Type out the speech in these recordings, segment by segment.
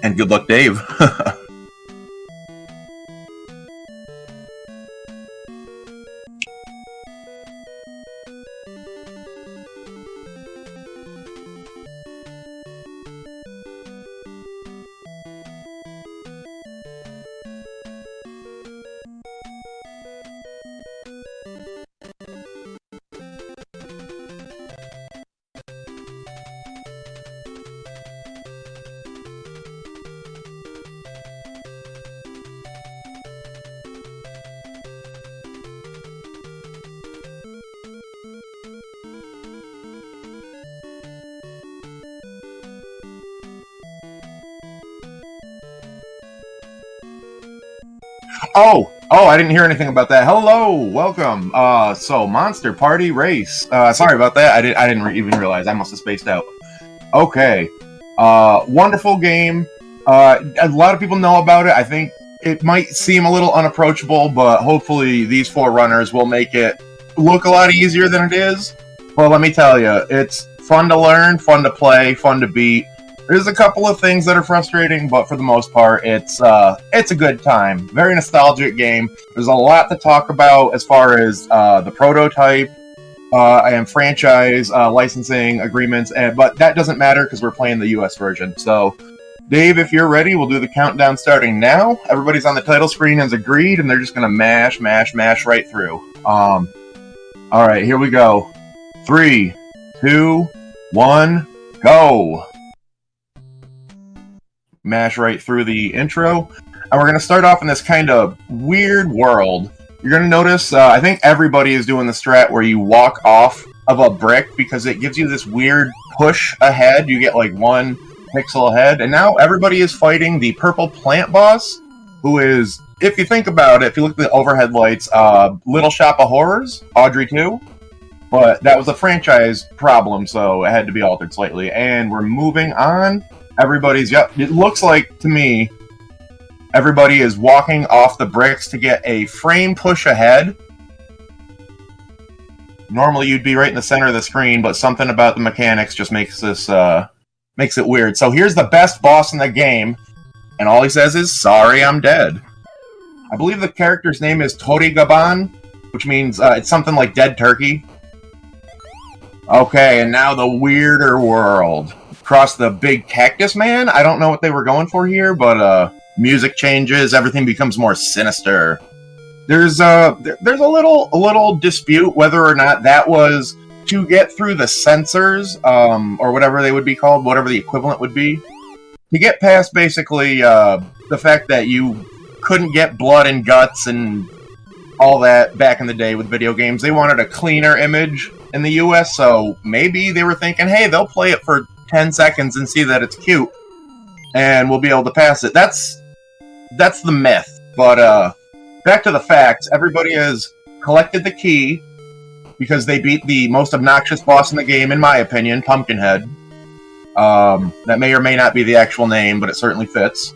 And good luck, Dave. Oh, I didn't hear anything about that. Hello, welcome. So Monster Party Race. Sorry about that. I didn't even realize. I must have spaced out. Okay. Wonderful game. A lot of people know about it. I think it might seem a little unapproachable, but hopefully these four runners will make it look a lot easier than it is. Well, let me tell you, it's fun to learn, fun to play, fun to beat. There's a couple of things that are frustrating, but for the most part, it's a good time. Very nostalgic game. There's a lot to talk about as far as the prototype and franchise licensing agreements, but that doesn't matter because we're playing the US version. So, Dave, if you're ready, we'll do the countdown starting now. Everybody's on the title screen has agreed, and they're just gonna mash right through. All right, here we go. 3, 2, 1, go. Mash right through the intro, and we're going to start off in this kind of weird world. You're going to notice, I think everybody is doing the strat where you walk off of a brick because it gives you this weird push ahead. You get like 1 pixel ahead, and now everybody is fighting the purple plant boss, who is, if you think about it, if you look at the overhead lights, Little Shop of Horrors, Audrey 2, but that was a franchise problem, so it had to be altered slightly, and we're moving on. Everybody's, yep, it looks like, to me, everybody is walking off the bricks to get a frame push ahead. Normally you'd be right in the center of the screen, but something about the mechanics just makes this, makes it weird. So here's the best boss in the game, and all he says is, "Sorry, I'm dead." I believe the character's name is Torigaban, which means, it's something like dead turkey. Okay, and now the weirder world. Across the big cactus man. I don't know what they were going for here, but music changes, everything becomes more sinister. There's a little dispute whether or not that was to get through the sensors, or whatever they would be called, whatever the equivalent would be. To get past basically the fact that you couldn't get blood and guts and all that back in the day with video games. They wanted a cleaner image in the US, so maybe they were thinking, hey, they'll play it for 10 seconds and see that it's cute, and we'll be able to pass it. That's the myth. But back to the facts. Everybody has collected the key because they beat the most obnoxious boss in the game, in my opinion, Pumpkinhead. That may or may not be the actual name, but it certainly fits.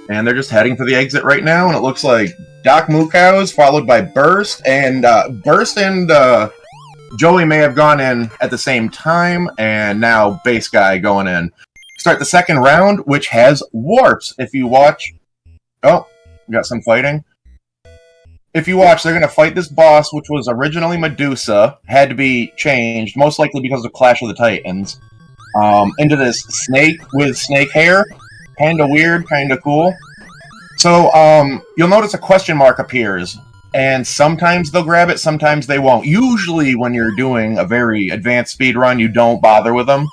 And they're just heading for the exit right now, and it looks like DrMooCowz followed by Burst, and Burst and Joey may have gone in at the same time, and now bassguy going in. Start the second round, which has warps. If you watch... Oh, we got some fighting. If you watch, they're going to fight this boss, which was originally Medusa, had to be changed, most likely because of Clash of the Titans, into this snake with snake hair. Kinda weird, kinda cool. So, you'll notice a question mark appears. And sometimes they'll grab it, sometimes they won't. Usually when you're doing a very advanced speedrun, you don't bother with them.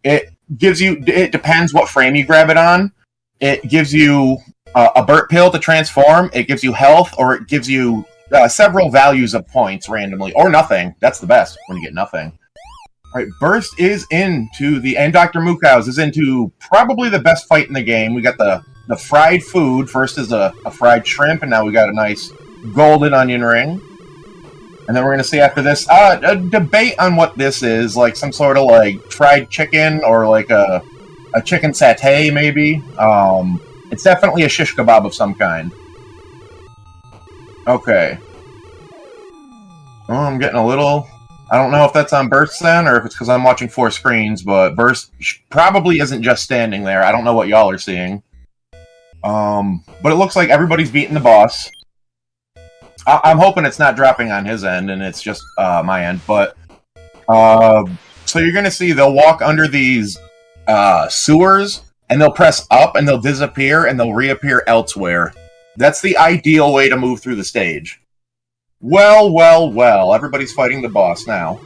It depends what frame you grab it on. It gives you a burp pill to transform, it gives you health, or it gives you several values of points randomly. Or nothing. That's the best, when you get nothing. Alright, Burst is into the... And DrMooCowz is into probably the best fight in the game. We got the fried food. First is a fried shrimp, and now we got a nice golden onion ring. And then we're going to see after this a debate on what this is, like some sort of like fried chicken or like a chicken satay maybe. It's definitely a shish kebab of some kind. Okay. Oh, I'm getting a little I don't know if that's on Burst then, or if it's because I'm watching 4 screens, but Burst probably isn't just standing there. I don't know what y'all are seeing. But it looks like everybody's beating the boss. I'm hoping it's not dropping on his end, and it's just my end, but... so you're gonna see they'll walk under these sewers, and they'll press up, and they'll disappear, and they'll reappear elsewhere. That's the ideal way to move through the stage. Well, well, well. Everybody's fighting the boss now.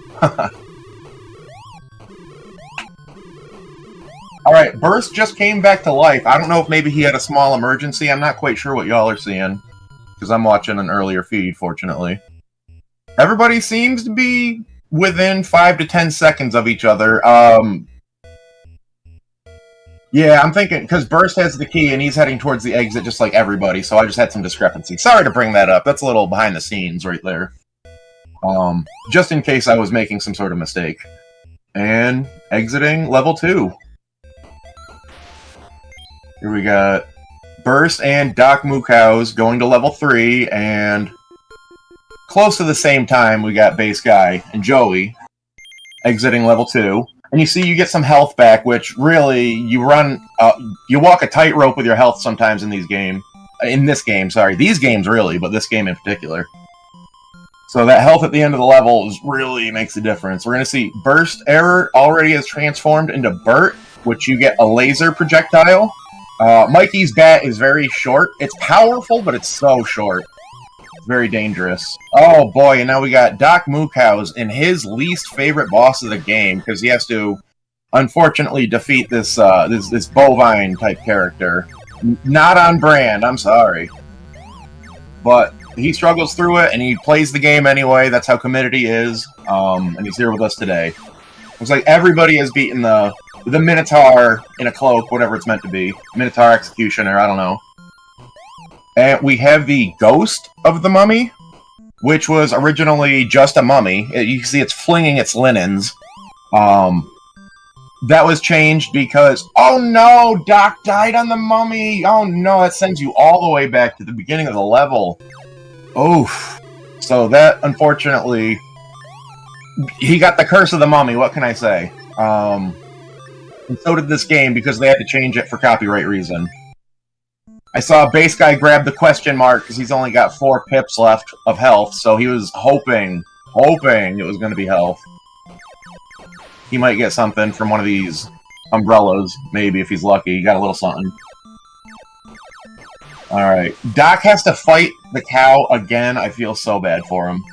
Alright, Burst just came back to life. I don't know if maybe he had a small emergency. I'm not quite sure what y'all are seeing. Because I'm watching an earlier feed, fortunately. Everybody seems to be within 5 to 10 seconds of each other. Yeah, I'm thinking, because Burst has the key and he's heading towards the exit just like everybody, so I just had some discrepancy. Sorry to bring that up. That's a little behind the scenes right there. Just in case I was making some sort of mistake. And exiting level 2. Here we got Burst and DrMooCowz going to level 3, and close to the same time we got bassguy and Joey exiting level 2. And you see you get some health back, which really, you walk a tightrope with your health sometimes in these games. In this game, sorry. These games really, but this game in particular. So that health at the end of the level really makes a difference. We're going to see Burst Error already has transformed into Burt, which you get a laser projectile. Mikey's bat is very short. It's powerful, but it's so short. Very dangerous. Oh boy, and now we got DrMooCowz in his least favorite boss of the game, because he has to, unfortunately, defeat this this bovine type character. Not on brand, I'm sorry. But he struggles through it, and he plays the game anyway. That's how committed he is. And he's here with us today. Looks like everybody has beaten the Minotaur in a cloak, whatever it's meant to be. Minotaur Executioner, I don't know. And we have the ghost of the mummy, which was originally just a mummy. You can see it's flinging its linens. That was changed because, oh no, Doc died on the mummy. Oh no, that sends you all the way back to the beginning of the level. Oof. So that, unfortunately, he got the curse of the mummy, what can I say? And so did this game because they had to change it for copyright reason. I saw bassguy grab the question mark because he's only got 4 pips left of health, so he was hoping it was going to be health. He might get something from one of these umbrellas, maybe, if he's lucky. He got a little something. Alright. Doc has to fight the cow again. I feel so bad for him.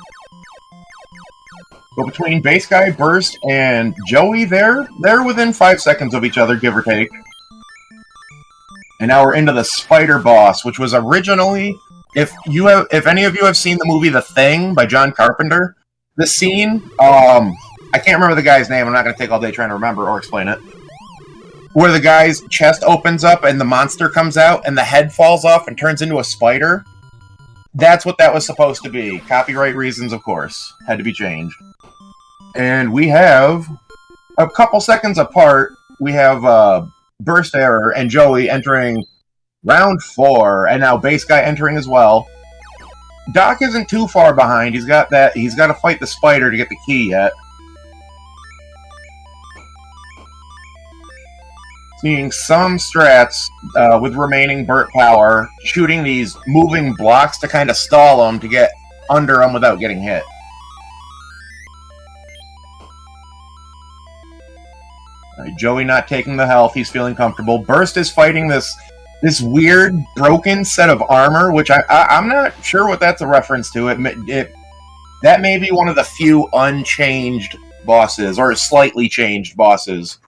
But between bassguy, Burst, and Joey, they're within 5 seconds of each other, give or take. And now we're into the spider boss, which was originally, if any of you have seen the movie The Thing by John Carpenter, the scene, I can't remember the guy's name, I'm not going to take all day trying to remember or explain it, where the guy's chest opens up and the monster comes out and the head falls off and turns into a spider. That's what that was supposed to be. Copyright reasons, of course, had to be changed. And we have, a couple seconds apart, we have, Burst Error and Joey entering round 4, and now bassguy entering as well. Doc isn't too far behind. He's got to fight the spider to get the key yet. Seeing some strats with remaining Burt power, shooting these moving blocks to kind of stall them to get under them without getting hit. Joey not taking the health, he's feeling comfortable. Burst is fighting this weird, broken set of armor, which I'm not sure what that's a reference to. That may be one of the few unchanged bosses, or slightly changed bosses.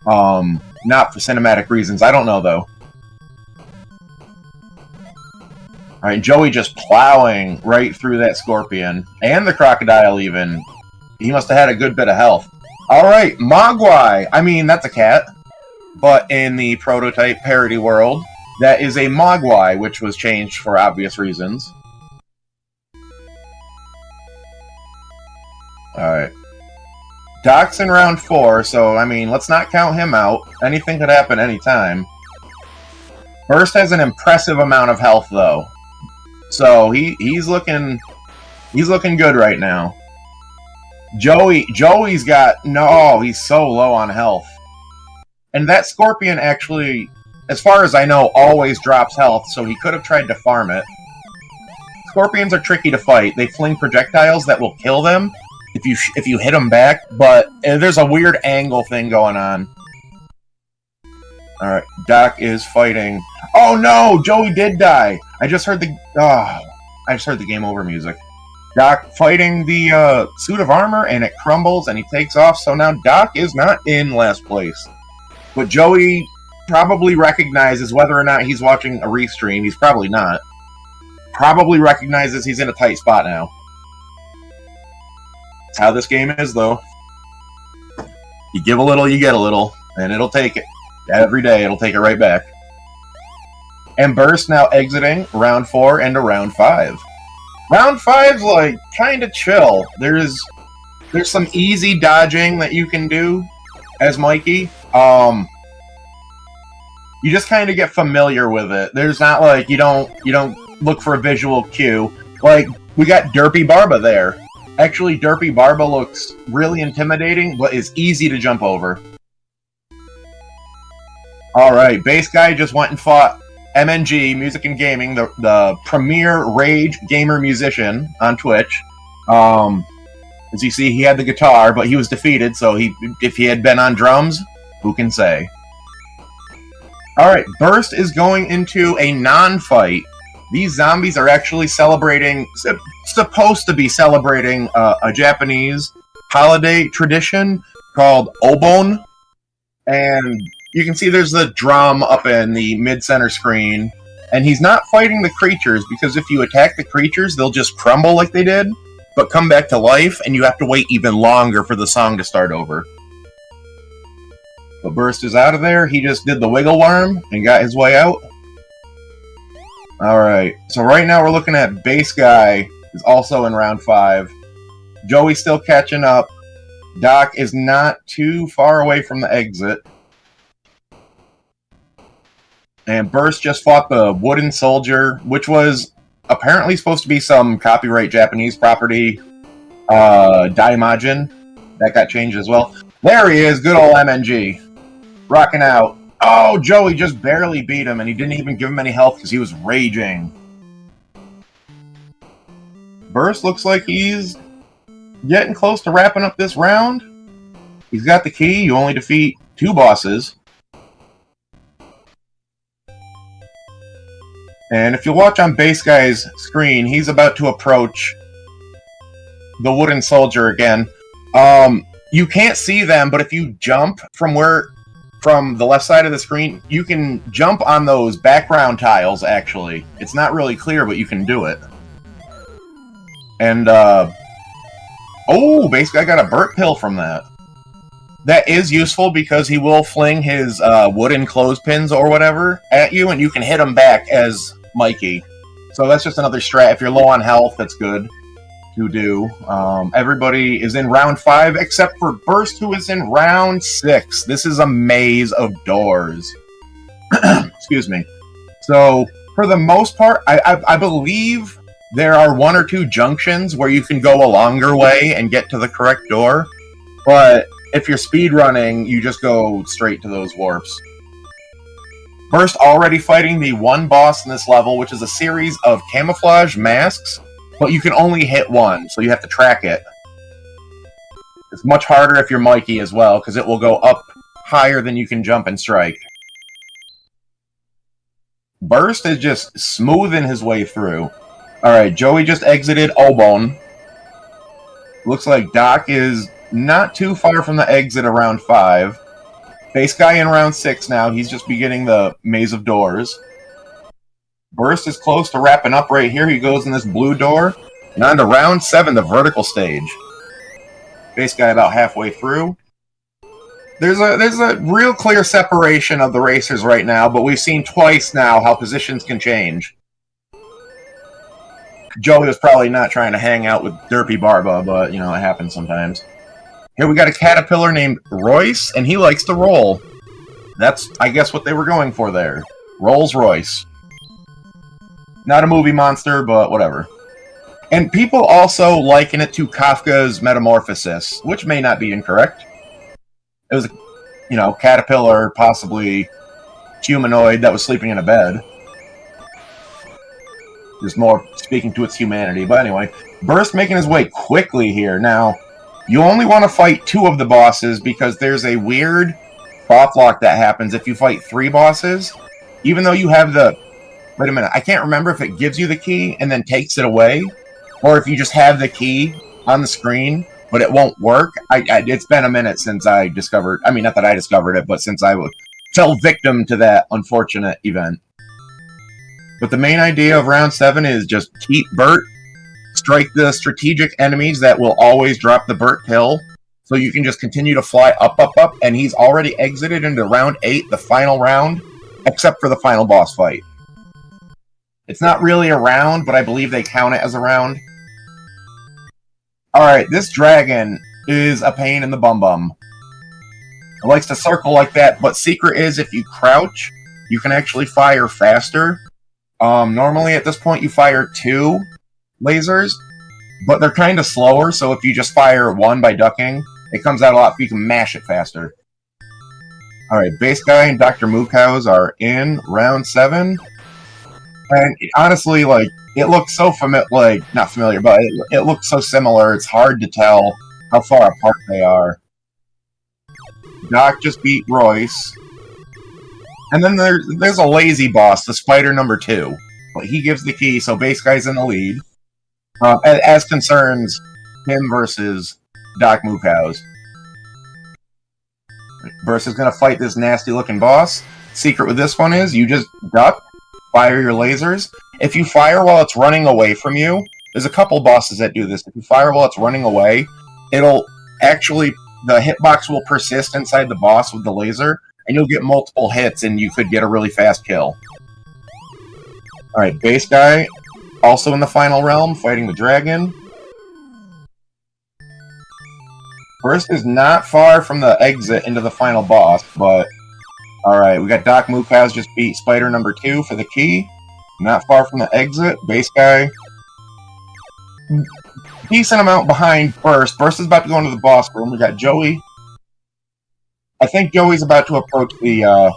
Not for cinematic reasons, I don't know though. Alright, Joey just plowing right through that scorpion. And the crocodile even. He must have had a good bit of health. Alright, Mogwai. I mean, that's a cat. But in the prototype parody world, that is a Mogwai, which was changed for obvious reasons. Alright. Doc's in round 4, so, I mean, let's not count him out. Anything could happen anytime. Burst has an impressive amount of health, though. So, he's looking good right now. Joey's got... No, he's so low on health. And that Scorpion actually, as far as I know, always drops health, so he could have tried to farm it. Scorpions are tricky to fight. They fling projectiles that will kill them if you hit them back, but there's a weird angle thing going on. Alright, Doc is fighting. Oh no! Joey did die! I just heard the game over music. Doc fighting the suit of armor, and it crumbles, and he takes off, so now Doc is not in last place. But Joey probably recognizes whether or not he's watching a restream. He's probably not. Probably recognizes he's in a tight spot now. That's how this game is, though. You give a little, you get a little, and it'll take it. Every day, it'll take it right back. And Burst now exiting round 4 into round 5. Round 5's, like, kind of chill. There's some easy dodging that you can do as Mikey. You just kind of get familiar with it. There's not, like, you don't look for a visual cue. Like, we got Derpy Barba there. Actually, Derpy Barba looks really intimidating, but is easy to jump over. Alright, Bass Guy just went and fought MNG, Music and Gaming, the premier rage gamer musician on Twitch. As you see, he had the guitar, but he was defeated, so if he had been on drums, who can say? Alright, Burst is going into a non-fight. These zombies are actually supposed to be celebrating a Japanese holiday tradition called Obon. And you can see there's the drum up in the mid-center screen. And he's not fighting the creatures, because if you attack the creatures, they'll just crumble like they did, but come back to life, and you have to wait even longer for the song to start over. But Burst is out of there. He just did the wiggle worm and got his way out. Alright, so right now we're looking at Bass Guy is also in round 5. Joey's still catching up. Doc is not too far away from the exit. And Burst just fought the Wooden Soldier, which was apparently supposed to be some copyright Japanese property. Daimajin. That got changed as well. There he is, good old MNG. Rocking out. Oh, Joey just barely beat him, and he didn't even give him any health because he was raging. Burst looks like he's getting close to wrapping up this round. He's got the key. You only defeat 2 bosses. And if you watch on Bass Guy's screen, he's about to approach the Wooden Soldier again. You can't see them, but if you jump from the left side of the screen, you can jump on those background tiles, actually. It's not really clear, but you can do it. And, oh, Bass Guy got a burnt pill from that. That is useful because he will fling his wooden clothespins or whatever at you, and you can hit him back as Mikey. So that's just another strat. If you're low on health, that's good to do. Everybody is in round 5 except for Burst, who is in round 6. This is a maze of doors. Excuse me. So for the most part, I believe there are 1 or 2 junctions where you can go a longer way and get to the correct door. But if you're speedrunning, you just go straight to those warps. Burst already fighting the 1 boss in this level, which is a series of camouflage masks. But you can only hit 1, so you have to track it. It's much harder if you're Mikey as well, because it will go up higher than you can jump and strike. Burst is just smoothing his way through. Alright, Joey just exited Obon. Looks like Doc is not too far from the exit around 5. Bass Guy in round 6 now. He's just beginning the maze of doors. Burst is close to wrapping up right here. He goes in this blue door. And on to round 7, the vertical stage. Bass Guy about halfway through. There's a real clear separation of the racers right now, but we've seen twice now how positions can change. Joey was probably not trying to hang out with Derpy Barba, but, you know, it happens sometimes. Here we got a caterpillar named Royce, and he likes to roll. That's, I guess, what they were going for there. Rolls Royce. Not a movie monster, but whatever. And people also liken it to Kafka's Metamorphosis, which may not be incorrect. It was, caterpillar, possibly humanoid that was sleeping in a bed. Just more speaking to its humanity. But anyway, Burst making his way quickly here. Now, you only want to fight 2 of the bosses because there's a weird buff lock that happens if you fight 3 bosses. Even though you have the... Wait a minute, I can't remember if it gives you the key and then takes it away, or if you just have the key on the screen, but it won't work. It's been a minute since I discovered... I mean, not that I discovered it, but since I fell victim to that unfortunate event. But the main idea of round 7 is just keep Bert, strike the strategic enemies that will always drop the Bert hill, so you can just continue to fly up, up, up, and he's already exited into round 8, the final round, except for the final boss fight. It's not really a round, but I believe they count it as a round. Alright, this dragon is a pain in the bum-bum. It likes to circle like that, but secret is if you crouch, you can actually fire faster. Normally at this point you fire 2 lasers, but they're kind of slower, so if you just fire 1 by ducking, it comes out a lot, you can mash it faster. Alright, Bass Guy and DrMooCowz are in round 7. And honestly, it looks so not familiar, but it looks so similar, it's hard to tell how far apart they are. Doc just beat Royce. And then there's a lazy boss, the Spider number 2. But he gives the key, so Bass Guy's in the lead. As concerns him versus DrMooCowz. Versus gonna fight this nasty-looking boss. Secret with this one is, you just duck, fire your lasers. If you fire while it's running away from you, there's a couple bosses that do this. If you fire while it's running away, it'll actually, the hitbox will persist inside the boss with the laser, and you'll get multiple hits, and you could get a really fast kill. Alright, Bass Guy, also in the final realm, fighting the dragon. Burst is not far from the exit into the final boss, but... Alright, we got DrMooCowz just beat Spider number 2 for the key. Not far from the exit. Bass Guy, decent amount behind Burst. Burst is about to go into the boss room. We got Joey. I think Joey's about to approach the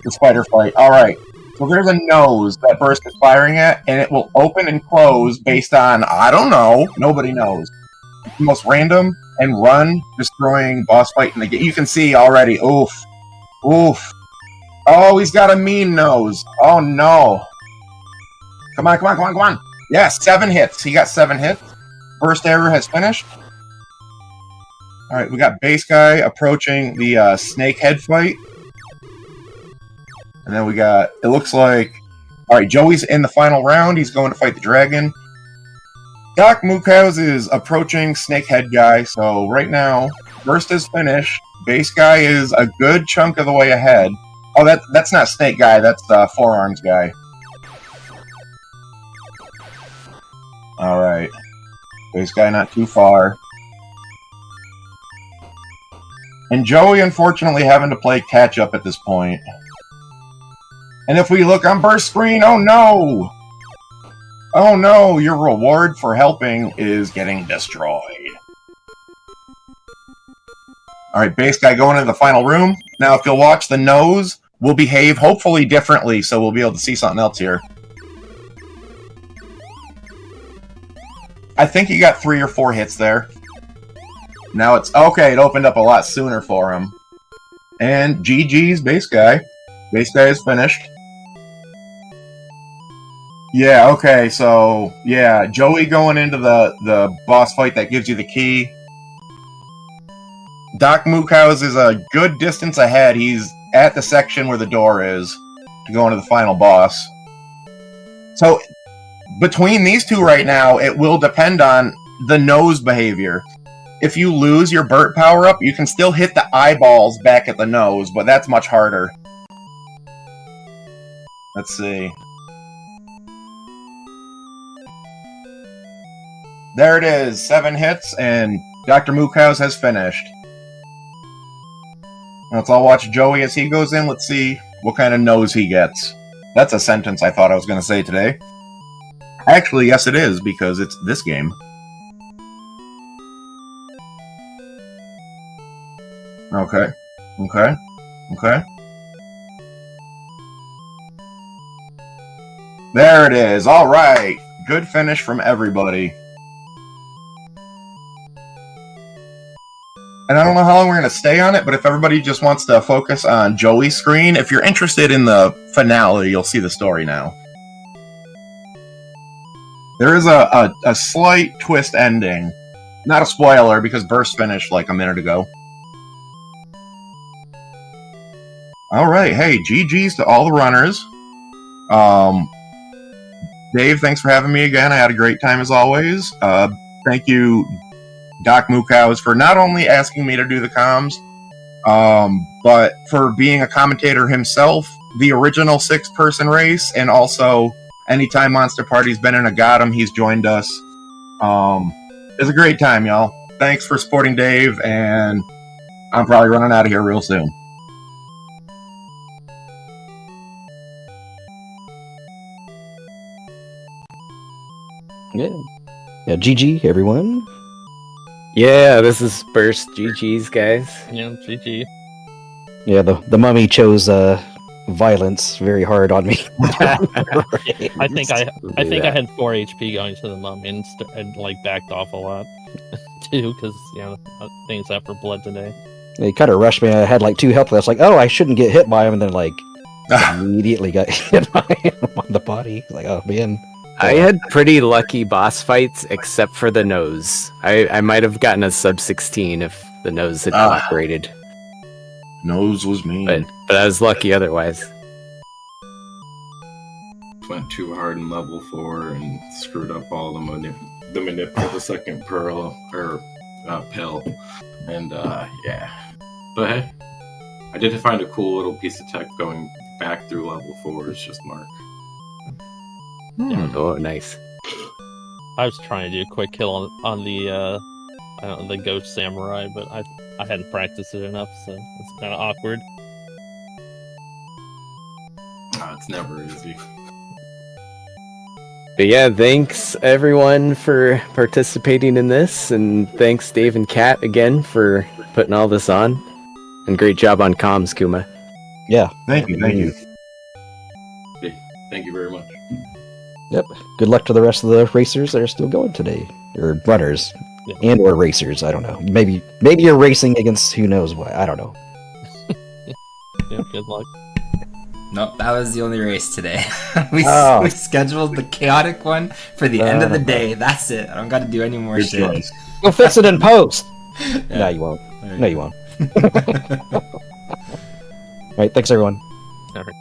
spider fight. Alright, so there's a nose that Burst is firing at, and it will open and close based on, I don't know, nobody knows. It's the most random and run, destroying boss fight in the game. You can see already, oof. Oof. Oh, he's got a mean nose. Oh, no. Come on, come on, come on, come on. Yeah, 7 hits. He got 7 hits. First error has finished. Alright, we got Bass Guy approaching the snake head fight. And then we got, it looks like... Alright, Joey's in the final round. He's going to fight the dragon. DrMooCowz is approaching snake head guy. So right now, Burst is finished. Bass Guy is a good chunk of the way ahead. Oh, that's not snake guy. That's forearms guy. Alright. Bass Guy not too far. And Joey, unfortunately, having to play catch-up at this point. And if we look on Burst screen, oh no! Oh no, your reward for helping is getting destroyed. Alright, Bass Guy going into the final room. Now, if you'll watch, the nose will behave hopefully differently, so we'll be able to see something else here. I think he got 3 or 4 hits there. Now it's... Okay, it opened up a lot sooner for him. And GG's Bass Guy. Bass Guy is finished. Yeah, okay, so... Yeah, Joey going into the boss fight that gives you the key. DrMooCowz is a good distance ahead. He's at the section where the door is to go into the final boss. So, between these two right now, it will depend on the nose behavior. If you lose your Burt power-up, you can still hit the eyeballs back at the nose, but that's much harder. Let's see. There it is, 7 hits, and DrMooCowz has finished. Let's all watch Joey as he goes in. Let's see what kind of nose he gets. That's a sentence I thought I was going to say today. Actually, yes, it is, because it's this game. Okay. Okay. Okay. There it is. All right. Good finish from everybody. And I don't know how long we're going to stay on it, but if everybody just wants to focus on Joey's screen, if you're interested in the finale, you'll see the story now. There is a slight twist ending. Not a spoiler, because Burst finished like a minute ago. Alright, hey, GG's to all the runners. Dave, thanks for having me again. I had a great time as always. Thank you, DrMooCowz, for not only asking me to do the comms, but for being a commentator himself, the original 6-person race, and also anytime Monster Party's been in a Gotham, he's joined us. It was a great time, y'all. Thanks for supporting Dave, and I'm probably running out of here real soon. Yeah. GG, everyone. Yeah, this is Burst. GG's, guys. Yeah, GG. Yeah, the mummy chose violence very hard on me. I think I had 4 HP going to the mummy and like backed off a lot too, because things after blood today. They kind of rushed me. I had like 2 health left. Like, oh, I shouldn't get hit by him, and then like immediately got hit by him on the body. Like, oh man. I had pretty lucky boss fights, except for the nose. I might have gotten a sub 16 if the nose had cooperated. Nose was mean. But I was lucky otherwise. Went too hard in level 4 and screwed up all the manip for the second pearl or pill, and yeah. But hey, I did find a cool little piece of tech going back through level 4. It's just Mark. Oh, nice. I was trying to do a quick kill on the I don't know, the ghost samurai, but I hadn't practiced it enough, so it's kind of awkward. It's never easy. But yeah, thanks everyone for participating in this, and thanks Dave and Kat again for putting all this on. And great job on comms, Kuma. Yeah. Thank you. Hey, thank you very much. Yep. Good luck to the rest of the racers that are still going today, or runners, and or racers. I don't know. Maybe you're racing against who knows what. I don't know. Yeah. Good luck. Nope, that was the only race today. we Oh. scheduled the chaotic one for the end of the day. That's it. I don't got to do any more Good shit. choice. We'll fix it in post. Yeah. No, you won't. There No, you you won't. All right. Thanks, everyone. All right.